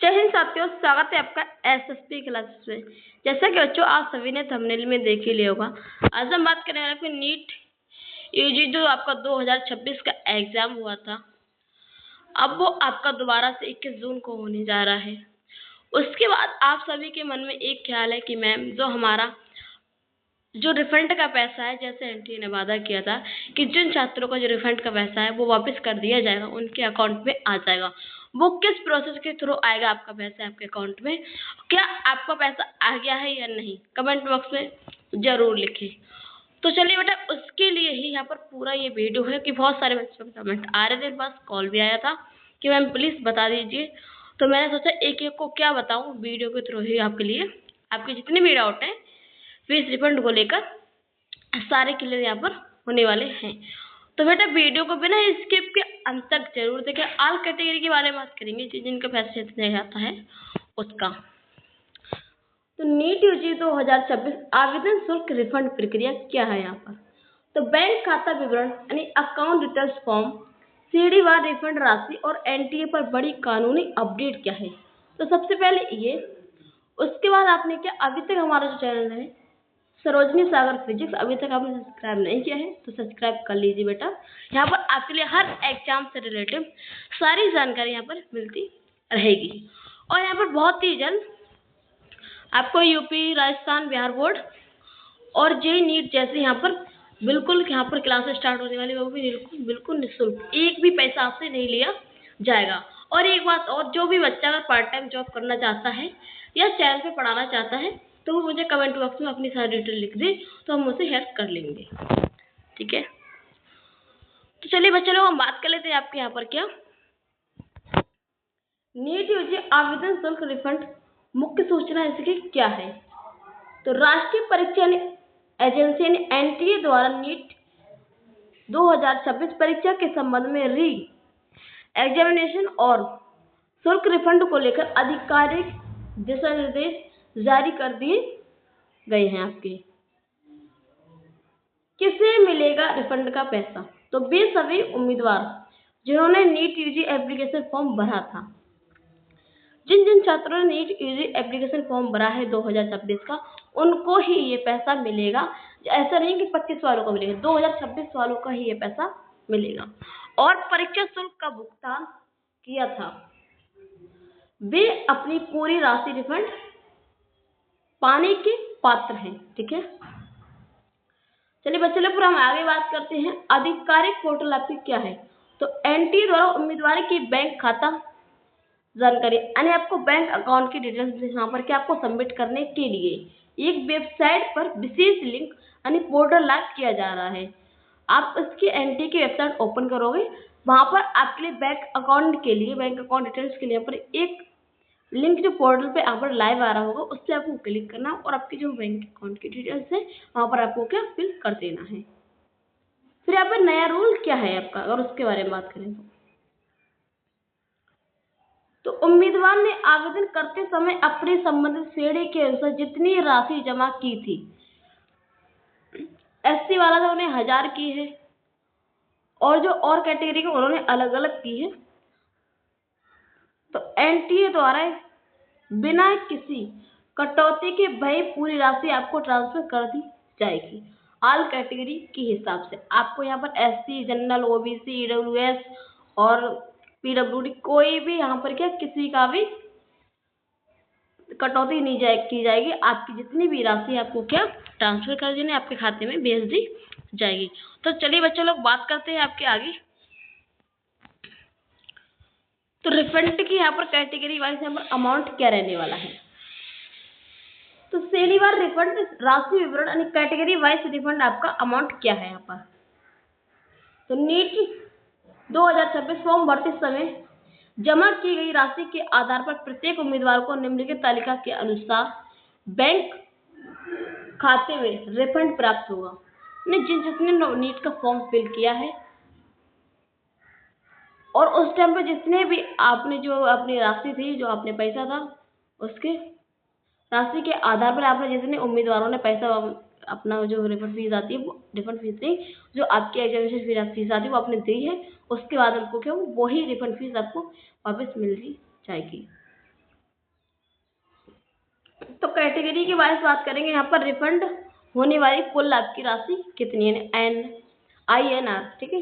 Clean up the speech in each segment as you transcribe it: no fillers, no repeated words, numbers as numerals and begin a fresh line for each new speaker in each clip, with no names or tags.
जय हिंद साथियों, स्वागत है आपका एसएसपी क्लासेस में। जैसा कि बच्चों आप सभी ने थंबनेल में देख ही लिया होगा, आज हम बात करने वाले हैं नीट यूजी जो आपका 2026 का एग्जाम हुआ था, अब वो आपका दोबारा से 21 जून को होने जा रहा है। उसके बाद आप सभी के मन में एक ख्याल है कि मैम जो हमारा जो रिफंड का पैसा है, जैसे एनटीए ने वादा किया था कि जिन छात्रों का जो रिफंड का पैसा है वो वापस कर दिया जाएगा, उनके अकाउंट में आ जाएगा। वो किस प्रोसेस के थ्रू आएगा आपका पैसा आपके अकाउंट में? क्या आपका पैसा आ गया है या नहीं? कमेंट बॉक्स में जरूर लिखें। तो चलिए बेटा, उसके लिए ही यहाँ पर पूरा ये वीडियो है कि बहुत सारे बच्चों के कमेंट आ रहे थे, मेरे पास कॉल भी आया था कि मैम प्लीज बता दीजिए। तो मैंने सोचा एक एक को क्या बताऊं, वीडियो के थ्रू ही आपके लिए आपके जितने भी डाउट हैं फीस रिफंड को लेकर सारे क्लियर यहाँ पर होने वाले हैं। तो बेटा वीडियो को बिना स्किप के अंत तक जरूर देखें। ऑल कैटेगरी के बारे में बात करेंगे, जिनका पैसा दिया जाता है उसका। तो नीट यूजी 2026 आवेदन शुल्क रिफंड प्रक्रिया क्या है यहाँ पर? तो बैंक खाता विवरण यानी अकाउंट डिटेल्स फॉर्म, सीढ़ीवार रिफंड राशि और एनटीए पर बड़ी कानूनी अपडेट क्या है? तो सबसे पहले ये, उसके बाद आपने क्या अभी तक हमारा जो चैनल है सरोजनी सागर फिजिक्स अभी तक आपने सब्सक्राइब नहीं किया है तो सब्सक्राइब कर लीजिए बेटा। यहाँ पर आपके लिए हर एग्जाम से रिलेटेड सारी जानकारी यहाँ पर मिलती रहेगी। और यहाँ पर बहुत ही जल्द आपको यूपी, राजस्थान, बिहार बोर्ड और जेईई नीट जैसे यहाँ पर बिल्कुल यहाँ पर क्लासेस स्टार्ट होने वाली, वो भी बिल्कुल निःशुल्क, एक भी पैसा आपसे नहीं लिया जाएगा। और एक बात और, जो भी बच्चा अगर पार्ट टाइम जॉब करना चाहता है या चैनल पे पढ़ाना चाहता है तो वो मुझे कमेंट बॉक्स में अपनी सारी डिटेल लिख दे, तो हम उसे हेल्प कर लेंगे, ठीक है। तो चलिए बच्चे लोग हम बात कर लेते हैं आपके यहाँ पर क्या नीट यूजी आवेदन शुल्क रिफंड मुख्य सूचना इसकी क्या है। तो राष्ट्रीय परीक्षा एजेंसी एनटीए द्वारा नीट 2026 परीक्षा के संबंध में री एग्जामिनेशन और शुल्क रिफंड को लेकर आधिकारिक दिशा निर्देश जारी कर दिए गए हैं। आपके किसे मिलेगा रिफंड का पैसा? तो वे सभी उम्मीदवार जिन्होंने नीट यूजी एप्लीकेशन फॉर्म भरा था, जिन छात्रों ने नीट यूजी एप्लीकेशन फॉर्म भरा है 2026 का, उनको ही ये पैसा मिलेगा। ऐसा नहीं कि 25 वालों को मिलेगा, 2026 वालों का ही ये पैसा मिलेगा। और परीक्षा शुल्क का भुगतान किया था वे अपनी पूरी राशि रिफंड पाने के पात्र हैं, ठीक है। चलिए बच्चे लोग, हम आगे बात करते हैं आधिकारिक पोर्टल आपकी क्या है। तो एनटीए द्वारा उम्मीदवार की बैंक खाता जानकारी यानी आपको बैंक अकाउंट की डिटेल्स यहाँ पर क्या आपको सबमिट करने के लिए एक वेबसाइट पर विशेष लिंक यानी पोर्टल लॉन्च किया जा रहा है। आप इसकी एनटीए की वेबसाइट ओपन करोगे, वहां पर आपके लिए बैंक अकाउंट डिटेल्स के लिए यहाँ पर एक लिंक जो पोर्टल पे यहाँ पर लाइव आ रहा होगा, उस पर आपको क्लिक करना और आपकी जो बैंक अकाउंट की डिटेल्स है वहां पर आपको क्या फिल कर देना है। फिर यहाँ पर नया रूल क्या है आपका, अगर उसके बारे में बात करें तो उम्मीदवार ने आवेदन करते समय अपने संबंधित श्रेणी के अनुसार जितनी राशि जमा की थी, एससी वाला तो उन्हें 1000 की है और जो और कैटेगरी के उन्होंने अलग अलग की है। तो एनटीए द्वारा बिना किसी कटौती के भय पूरी राशि आपको ट्रांसफर कर दी जाएगी। ऑल कैटेगरी के हिसाब से आपको यहाँ पर एससी, जनरल, ओबीसी, ईडब्ल्यूएस और पीडब्ल्यूडी कोई भी यहाँ पर क्या किसी का भी कटौती नहीं की जाएगी। आपकी जितनी भी राशि आपको क्या ट्रांसफर कर देने आपके खाते में भेज दी जाएगी। तो चलिए बच्चे लोग बात करते हैं आपके आगे। तो रिफंड की यहाँ पर कैटेगरी वाइज यहाँ पर अमाउंट क्या रहने वाला है। तो श्रेणीवार रिफंड राशि विवरण यानी कैटेगरी वाइज रिफंड आपका अमाउंट क्या है यहाँ पर। तो नीट 2026 फॉर्म भरते समय जमा की गई राशि के आधार पर प्रत्येक उम्मीदवार को निम्नलिखित तालिका के अनुसार बैंक खाते में रिफंड प्राप्त होगा। जिसने नीट का फॉर्म फिल किया है और उस टाइम पे जितने भी आपने जो अपनी राशि थी, जो आपने पैसा था, उसके राशि के आधार पर आपने जितने उम्मीदवारों ने पैसा अपना जो रिफंड फीस आती है, वो रिफंड फीस नहीं, जो आपकी एग्जामिनेशन फीस आती है वो आपने दी है, उसके बाद आपको क्या वही रिफंड फीस आपको वापस मिल जाएगी। तो कैटेगरी के बारे में बात करेंगे। यहाँ पर रिफंड होने वाली कुल आपकी राशि कितनी है, INR, ठीक है।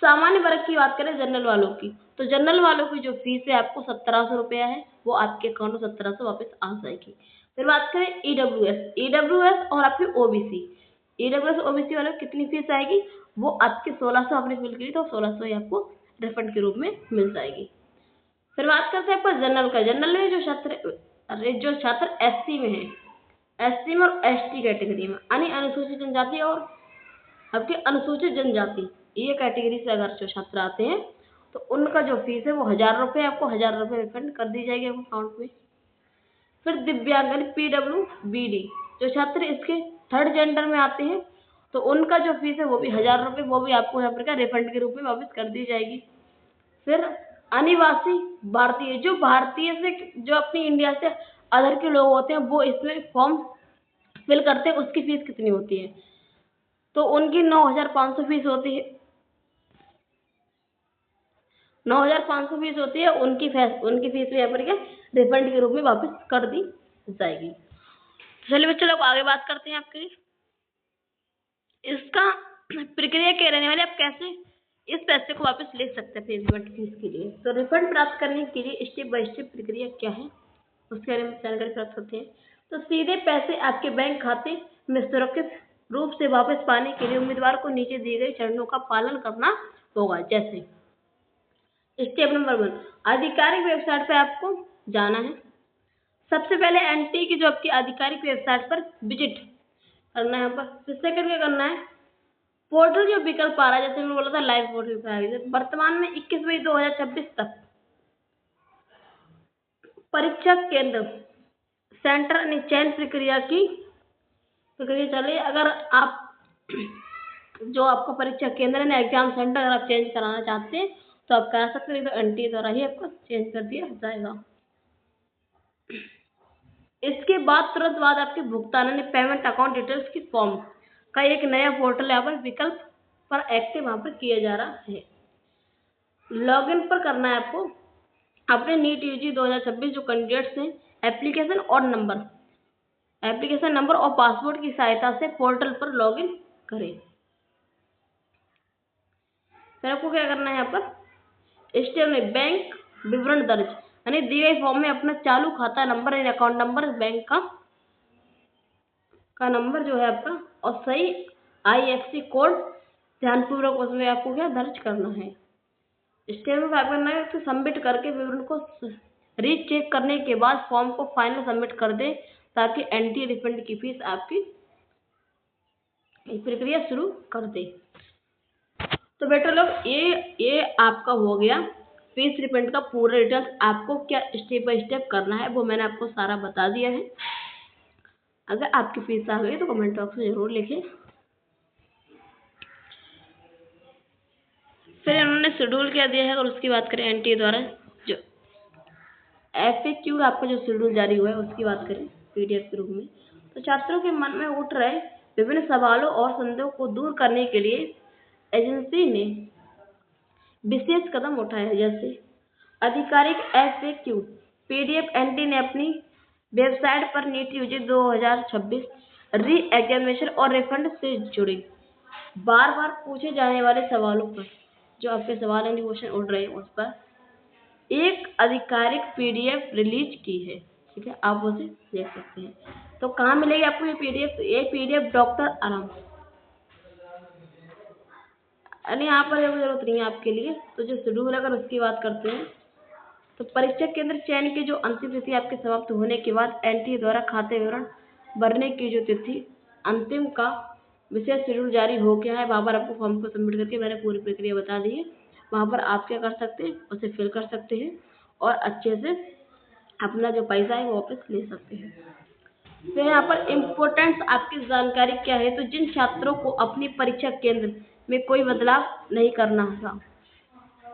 सामान्य वर्ग की बात करें जनरल वालों की, तो जनरल वालों की जो फीस है आपको 1700 रुपया है, वो आपके अकाउंट में 1700 वापस आ जाएगी। फिर बात करें ईडब्ल्यूएस और आपके ओबीसी, ईडब्ल्यूएस ओबीसी वालों की कितनी फीस आएगी, वो आपके 1600 आपने फिल की तो 1600 ही आपको रिफंड के रूप में मिल जाएगी। फिर बात करते हैं आपको जनरल का। जनरल में जो छात्र SC में है, SC में और ST कैटेगरी में, यानी अनुसूचित जनजाति और आपके अनुसूचित जनजाति, ये कैटेगरी से अगर जो छात्र आते हैं तो उनका जो फीस है वो 1000 रुपये, आपको 1000 रुपये रिफंड कर दी जाएगी आपके अकाउंट में। फिर दिव्यांगन PWBD, जो छात्र इसके थर्ड जेंडर में आते हैं तो उनका जो फीस है वो भी 1000 रुपये, वो भी आपको यहाँ पर रिफंड के रूप में वापस कर दी जाएगी। फिर अनिवासी भारतीय, जो भारतीय से जो अपनी इंडिया से अदर के लोग होते हैं वो इसमें फॉर्म फिल करते हैं, उसकी फीस कितनी होती है, तो उनकी 9500 फीस होती है, 9500 फीस होती है। उनकी फीस यहाँ पर क्या रिफंड के रूप में वापस कर दी जाएगी। चलिए बच्चों लोग आगे बात करते हैं आपके इसका प्रक्रिया क्या रहने वाली, आप कैसे इस पैसे को वापस ले सकते हैं पेमेंट फीस के लिए। तो रिफंड प्राप्त करने के लिए स्टेप बाय स्टेप प्रक्रिया क्या है उसके बारे में जानकारी प्राप्त करते हैं। तो सीधे पैसे आपके बैंक खाते में सुरक्षित रूप से वापस पाने के लिए उम्मीदवार को नीचे दिए गए चरणों का पालन करना होगा। जैसे स्टेप नंबर 1, आधिकारिक वेबसाइट पर आपको जाना है। सबसे पहले NT की जो आपकी आधिकारिक वेबसाइट पर विजिट करना है यहाँ पर। फिर सेकंड क्या करना है, पोर्टल जो विकल्प आ रहा है, जैसे मैंने बोला था लाइव पोर्टल पर आएगा, वर्तमान में 21 मई 2026 तक परीक्षा केंद्र सेंटर चयन प्रक्रिया चल रही है। अगर आप जो आपको परीक्षा केंद्र है एग्जाम सेंटर अगर आप चेंज कराना चाहते हैं तो आप करा सकते हैं, तो NT द्वारा ही आपको चेंज कर दिया जाएगा। इसके बाद तुरंत बाद आपके भुगतान यानी पेमेंट अकाउंट डिटेल्स की फॉर्म का एक नया पोर्टल यहाँ पर विकल्प पर एक्टिव वहाँ पर किया जा रहा है। लॉगिन पर करना है आपको अपने नीट UG 2026 जो कैंडिडेट्स हैं एप्लीकेशन नंबर और पासवर्ड की सहायता से पोर्टल पर लॉगिन करें। फिर आपको क्या करना है, यहाँ पर स्टेप में बैंक विवरण दर्ज यानी दी गई फॉर्म में अपना चालू खाता नंबर यानी अकाउंट नंबर बैंक का नंबर जो है आपका और सही IFSC कोड ध्यानपूर्वक उसमें आपको क्या दर्ज करना है। स्टेप में क्या करना है, तो सबमिट करके विवरण को रीचेक करने के बाद फॉर्म को फाइनल सबमिट कर दें ताकि NT रिफंड की फीस आपकी प्रक्रिया शुरू कर दे। तो बेटा लोग ये आपका हो गया फीस रिफंड का पूरा डिटेल्स। आपको क्या स्टेप बाय स्टेप करना है वो मैंने आपको सारा बता दिया है। अगर आपकी फीस आ गई तो कमेंट बॉक्स में जरूर लिखें। फिर इन्होंने शेड्यूल क्या दिया है और उसकी बात करें NT द्वारा जो FAQ आपका जो शेड्यूल जारी हुआ है उसकी बात करें PDF के रूप में, तो छात्रों के मन में उठ रहे विभिन्न सवालों और संदेहों को दूर करने के लिए एजेंसी ने विशेष कदम उठाया। जैसे आधिकारिक FAQ PDF NT ने अपनी वेबसाइट पर नीट UG 2026 री एग्जामिनेशन और रिफंड से जुड़े बार बार पूछे जाने वाले सवालों पर जो आपके सवाल एंड क्वेश्चन उठ रहे हैं उस पर एक आधिकारिक PDF रिलीज की है। ठीक है, आप उसे देख सकते हैं। तो कहाँ मिलेगी आपको ये PDF? ये PDF डॉक्टर आराम यानी यहाँ पर जरूरत नहीं है आपके लिए। तो जो शेड्यूल अगर उसकी बात करते हैं तो परीक्षा केंद्र चयन की जो अंतिम तिथि आपके समाप्त होने के बाद NT द्वारा खाते विवरण भरने की जो तिथि अंतिम का विशेष शेड्यूल जारी हो गया है। वहाँ पर आपको फॉर्म को सबमिट करके मैंने पूरी प्रक्रिया बता दी है। वहाँ पर आप क्या कर सकते हैं, उसे फिल कर सकते हैं और अच्छे से अपना जो पैसा है वो वापस ले सकते हैं। तो यहाँ पर इम्पोर्टेंट आपकी जानकारी क्या है, तो जिन छात्रों को अपनी परीक्षा केंद्र में कोई बदलाव नहीं करना था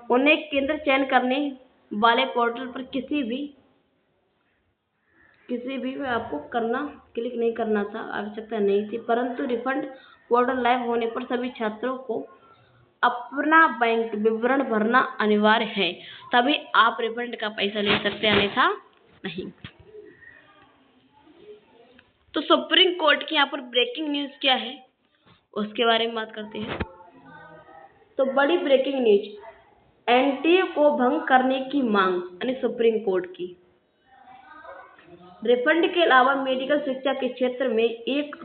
उन्हें केंद्र चयन करने वाले पोर्टल पर किसी भी में आपको क्लिक नहीं करना था, आवश्यकता नहीं थी। परंतु रिफंड पोर्टल लाइव होने पर सभी छात्रों को अपना बैंक विवरण भरना अनिवार्य है, तभी आप रिफंड का पैसा ले सकते हैं, अन्यथा नहीं। तो सुप्रीम कोर्ट की यहाँ पर ब्रेकिंग न्यूज़ क्या है उसके बारे में बात करते हैं। तो बड़ी ब्रेकिंग न्यूज, एनटीए को भंग करने की मांग यानी सुप्रीम कोर्ट की। रिफंड के अलावा मेडिकल शिक्षा के क्षेत्र में एक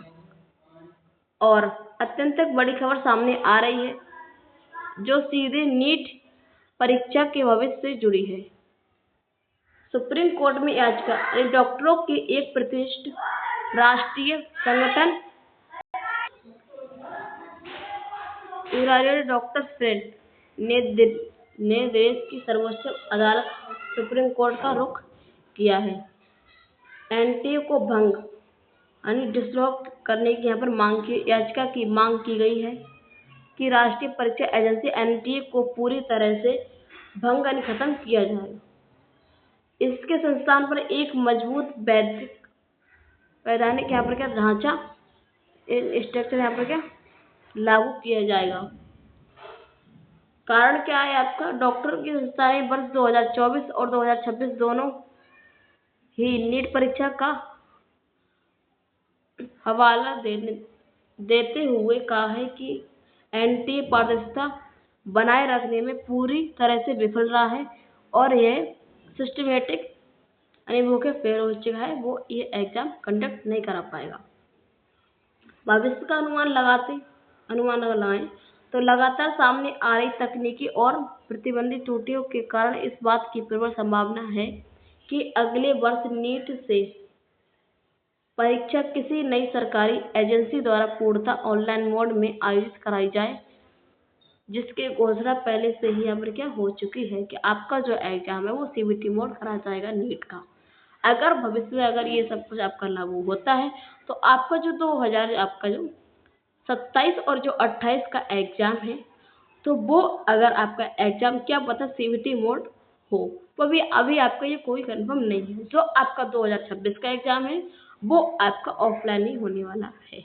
और अत्यंत बड़ी खबर सामने आ रही है जो सीधे नीट परीक्षा के भविष्य से जुड़ी है। सुप्रीम कोर्ट में याचिका, डॉक्टरों के एक प्रतिष्ठित राष्ट्रीय संगठन यूनाइटेड डॉक्टर्स फ्रंट ने देश की सर्वोच्च अदालत सुप्रीम कोर्ट का रुख किया है। एनटीए को भंग यानी डिसलॉन्च करने की यहाँ पर याचिका की मांग की गई है कि राष्ट्रीय परीक्षा एजेंसी एनटीए को पूरी तरह से भंग यानी खत्म किया जाए। इसके संस्थान पर एक मजबूत वैधानिक यहाँ पर क्या ढांचा स्ट्रक्चर यहाँ पर क्या लागू किया जाएगा। कारण क्या है आपका, डॉक्टर की संस्थाएं वर्ष 2024 और 2026 दोनों ही नीट परीक्षा का हवाला देते हुए कहा है कि एनटीए पारदर्शिता बनाए रखने में पूरी तरह से विफल रहा है और यह सिस्टमेटिक यानी वो के फेल हो चुका है, वो ये एग्जाम कंडक्ट नहीं करा पाएगा। भविष्य का अनुमान अगर लगाएं तो लगातार सामने आ रही तकनीकी और प्रतिबंधित त्रुटियों के कारण इस बात की प्रबल संभावना है कि अगले वर्ष नीट से परीक्षा किसी नई सरकारी एजेंसी द्वारा पूर्णतः ऑनलाइन मोड में आयोजित कराई जाए, जिसकी घोषणा पहले से ही यहाँ पर क्या हो चुकी है कि आपका जो एग्जाम है वो सीबीटी मोड करा जाएगा नीट का। अगर भविष्य में अगर ये सब कुछ आपका लागू होता है तो आपका जो 27 और जो 28 का एग्जाम है तो वो अगर आपका एग्जाम क्या पता सीबीटी मोड हो, वो भी अभी आपका ये कोई कंफर्म नहीं है। जो आपका 2026 का एग्जाम है वो आपका ऑफलाइन ही होने वाला है।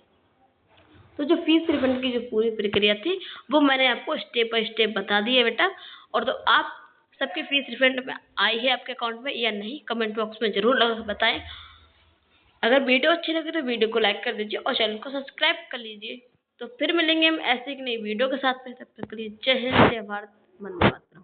तो जो फीस रिफंड की जो पूरी प्रक्रिया थी वो मैंने आपको स्टेप बाय स्टेप बता दी है बेटा। और तो आप सबकी फीस रिफंड में आई है आपके अकाउंट में या नहीं, कमेंट बॉक्स में जरूर बताएं। अगर वीडियो अच्छी लगे तो वीडियो को लाइक कर दीजिए और चैनल को सब्सक्राइब कर लीजिए। तो फिर मिलेंगे हम ऐसे एक नई वीडियो के साथ में, तब तक के लिए जय हिंद, जय भारत, वंदे मातरम।